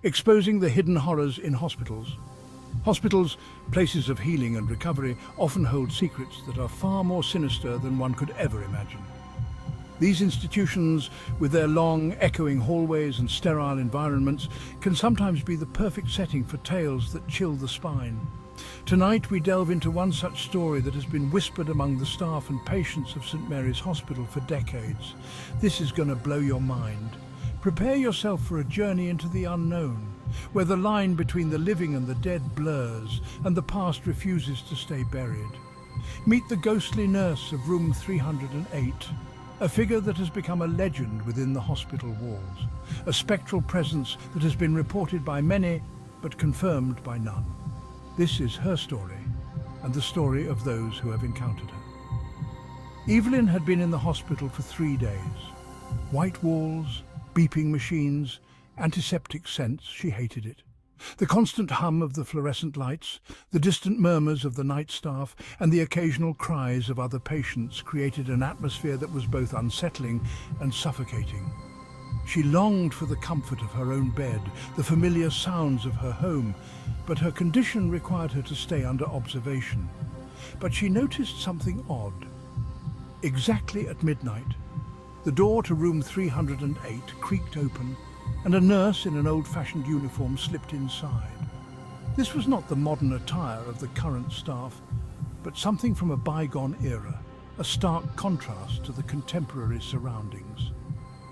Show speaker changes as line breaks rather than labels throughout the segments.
exposing the hidden horrors in hospitals. Hospitals, places of healing and recovery, often hold secrets that are far more sinister than one could ever imagine. These institutions, with their long, echoing hallways and sterile environments, can sometimes be the perfect setting for tales that chill the spine. Tonight we delve into one such story that has been whispered among the staff and patients of St Mary's Hospital for decades. This is going to blow your mind. Prepare yourself for a journey into the unknown, where the line between the living and the dead blurs and the past refuses to stay buried. Meet the ghostly nurse of room 308, a figure that has become a legend within the hospital walls, a spectral presence that has been reported by many but confirmed by none. This is her story, and the story of those who have encountered her. Evelyn had been in the hospital for 3 days. White walls, beeping machines, antiseptic scents, she hated it. The constant hum of the fluorescent lights, the distant murmurs of the night staff, and the occasional cries of other patients created an atmosphere that was both unsettling and suffocating. She longed for the comfort of her own bed, the familiar sounds of her home, but her condition required her to stay under observation. But she noticed something odd. Exactly at midnight, the door to room 308 creaked open, and a nurse in an old-fashioned uniform slipped inside. This was not the modern attire of the current staff, but something from a bygone era, a stark contrast to the contemporary surroundings.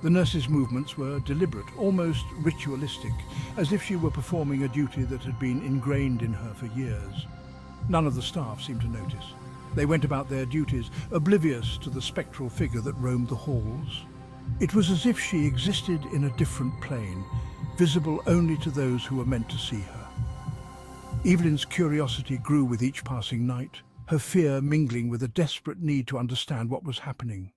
The nurse's movements were deliberate, almost ritualistic, as if she were performing a duty that had been ingrained in her for years. None of the staff seemed to notice. They went about their duties, oblivious to the spectral figure that roamed the halls. It was as if she existed in a different plane, visible only to those who were meant to see her. Evelyn's curiosity grew with each passing night, her fear mingling with a desperate need to understand what was happening.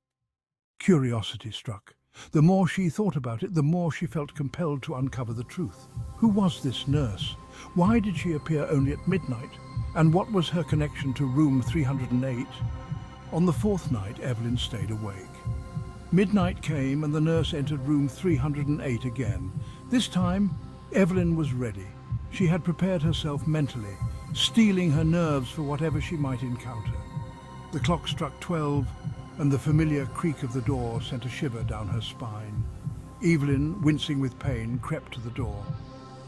Curiosity struck. The more she thought about it, the more she felt compelled to uncover the truth. Who was this nurse? Why did she appear only at midnight? And what was her connection to room 308? On the fourth night, Evelyn stayed awake. Midnight came and the nurse entered room 308 again. This time, Evelyn was ready. She had prepared herself mentally, steeling her nerves for whatever she might encounter. The clock struck 12, and the familiar creak of the door sent a shiver down her spine. Evelyn, wincing with pain, crept to the door.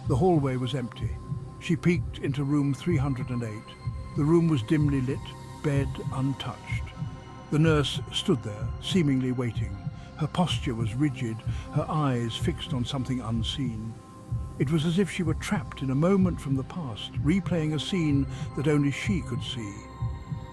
The hallway was empty. She peeked into room 308. The room was dimly lit, bed untouched. The nurse stood there, seemingly waiting. Her posture was rigid, her eyes fixed on something unseen. It was as if she were trapped in a moment from the past, replaying a scene that only she could see.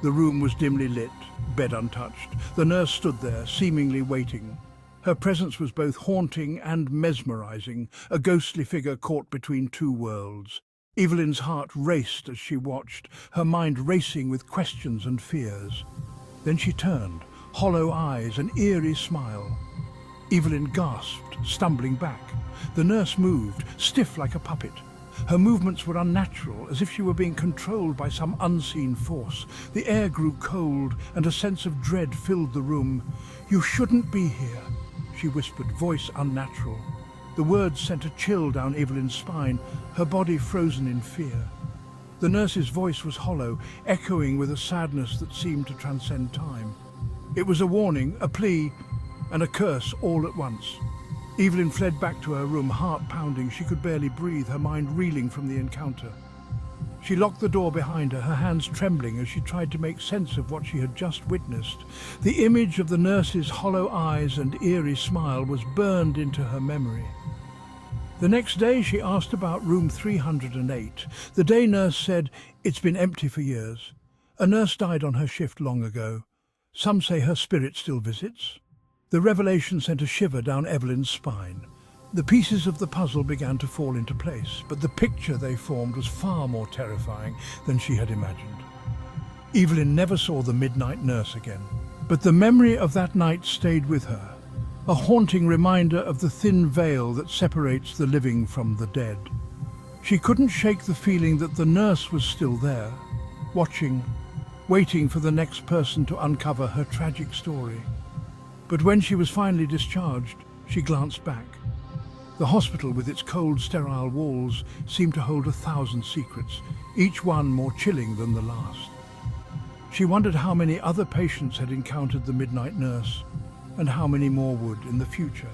The room was dimly lit, bed untouched. The nurse stood there, seemingly waiting. Her presence was both haunting and mesmerizing, a ghostly figure caught between two worlds. Evelyn's heart raced as she watched, her mind racing with questions and fears. Then she turned, hollow eyes, an eerie smile. Evelyn gasped, stumbling back. The nurse moved, stiff like a puppet. Her movements were unnatural, as if she were being controlled by some unseen force. The air grew cold, and a sense of dread filled the room. "You shouldn't be here," she whispered, voice unnatural. The words sent a chill down Evelyn's spine, her body frozen in fear. The nurse's voice was hollow, echoing with a sadness that seemed to transcend time. It was a warning, a plea, and a curse all at once. Evelyn fled back to her room, heart pounding. She could barely breathe, her mind reeling from the encounter. She locked the door behind her, her hands trembling as she tried to make sense of what she had just witnessed. The image of the nurse's hollow eyes and eerie smile was burned into her memory. The next day she asked about room 308. The day nurse said, "It's been empty for years. A nurse died on her shift long ago. Some say her spirit still visits." The revelation sent a shiver down Evelyn's spine. The pieces of the puzzle began to fall into place, but the picture they formed was far more terrifying than she had imagined. Evelyn never saw the midnight nurse again, but the memory of that night stayed with her, a haunting reminder of the thin veil that separates the living from the dead. She couldn't shake the feeling that the nurse was still there, watching, waiting for the next person to uncover her tragic story. But when she was finally discharged, she glanced back. The hospital, with its cold, sterile walls, seemed to hold 1,000 secrets, each one more chilling than the last. She wondered how many other patients had encountered the midnight nurse, and how many more would in the future.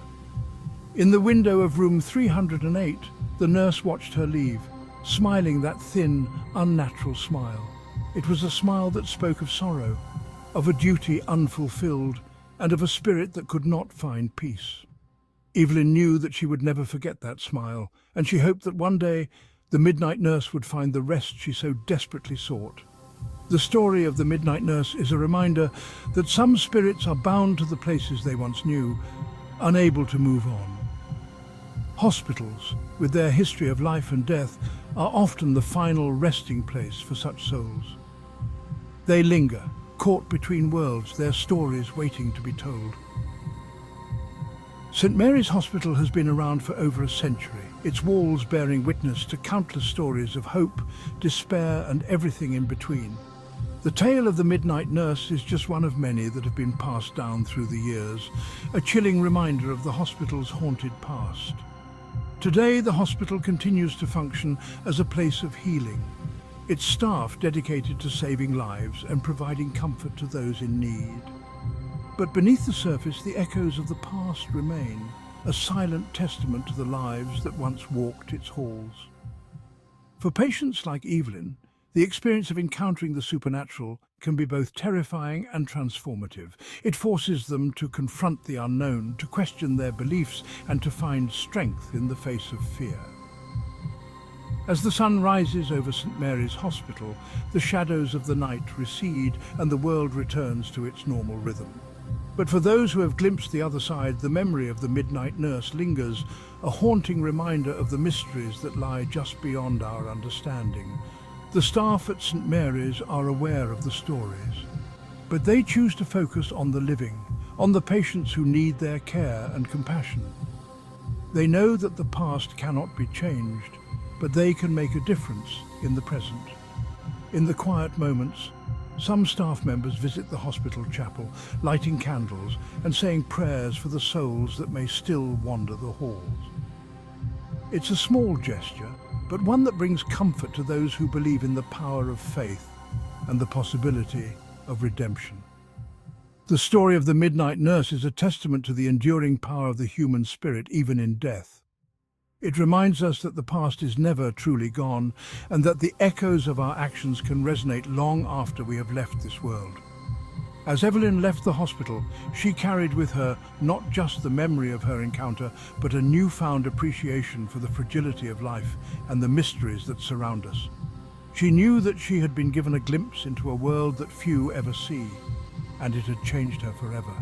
In the window of room 308, the nurse watched her leave, smiling that thin, unnatural smile. It was a smile that spoke of sorrow, of a duty unfulfilled, and of a spirit that could not find peace. Evelyn knew that she would never forget that smile, and she hoped that one day the midnight nurse would find the rest she so desperately sought. The story of the midnight nurse is a reminder that some spirits are bound to the places they once knew, unable to move on. Hospitals, with their history of life and death, are often the final resting place for such souls. They linger, caught between worlds, their stories waiting to be told. St. Mary's Hospital has been around for over a century, its walls bearing witness to countless stories of hope, despair, and everything in between. The tale of the midnight nurse is just one of many that have been passed down through the years, a chilling reminder of the hospital's haunted past. Today, the hospital continues to function as a place of healing, its staff dedicated to saving lives and providing comfort to those in need. But beneath the surface, the echoes of the past remain, a silent testament to the lives that once walked its halls. For patients like Evelyn, the experience of encountering the supernatural can be both terrifying and transformative. It forces them to confront the unknown, to question their beliefs, and to find strength in the face of fear. As the sun rises over St. Mary's Hospital, the shadows of the night recede and the world returns to its normal rhythm. But for those who have glimpsed the other side, the memory of the midnight nurse lingers, a haunting reminder of the mysteries that lie just beyond our understanding. The staff at St. Mary's are aware of the stories, but they choose to focus on the living, on the patients who need their care and compassion. They know that the past cannot be changed, but they can make a difference in the present. In the quiet moments, some staff members visit the hospital chapel, lighting candles and saying prayers for the souls that may still wander the halls. It's a small gesture, but one that brings comfort to those who believe in the power of faith and the possibility of redemption. The story of the midnight nurse is a testament to the enduring power of the human spirit, even in death. It reminds us that the past is never truly gone, and that the echoes of our actions can resonate long after we have left this world. As Evelyn left the hospital, she carried with her not just the memory of her encounter, but a newfound appreciation for the fragility of life and the mysteries that surround us. She knew that she had been given a glimpse into a world that few ever see, and it had changed her forever.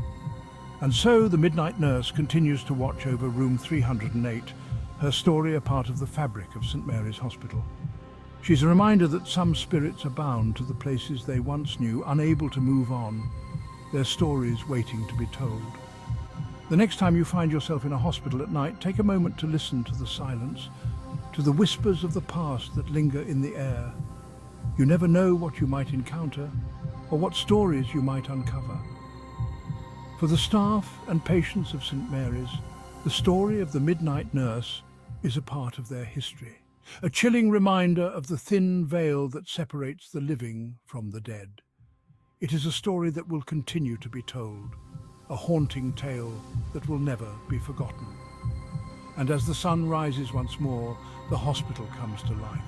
And so the midnight nurse continues to watch over room 308, her story a part of the fabric of St. Mary's Hospital. She's a reminder that some spirits are bound to the places they once knew, unable to move on, their stories waiting to be told. The next time you find yourself in a hospital at night, take a moment to listen to the silence, to the whispers of the past that linger in the air. You never know what you might encounter, or what stories you might uncover. For the staff and patients of St. Mary's, the story of the midnight nurse is a part of their history, a chilling reminder of the thin veil that separates the living from the dead. It is a story that will continue to be told, a haunting tale that will never be forgotten. And as the sun rises once more, the hospital comes to life,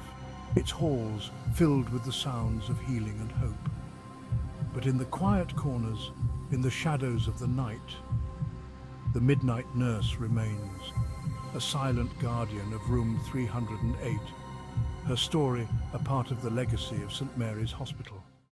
its halls filled with the sounds of healing and hope. But in the quiet corners, in the shadows of the night, the midnight nurse remains, a silent guardian of room 308, her story a part of the legacy of St. Mary's Hospital.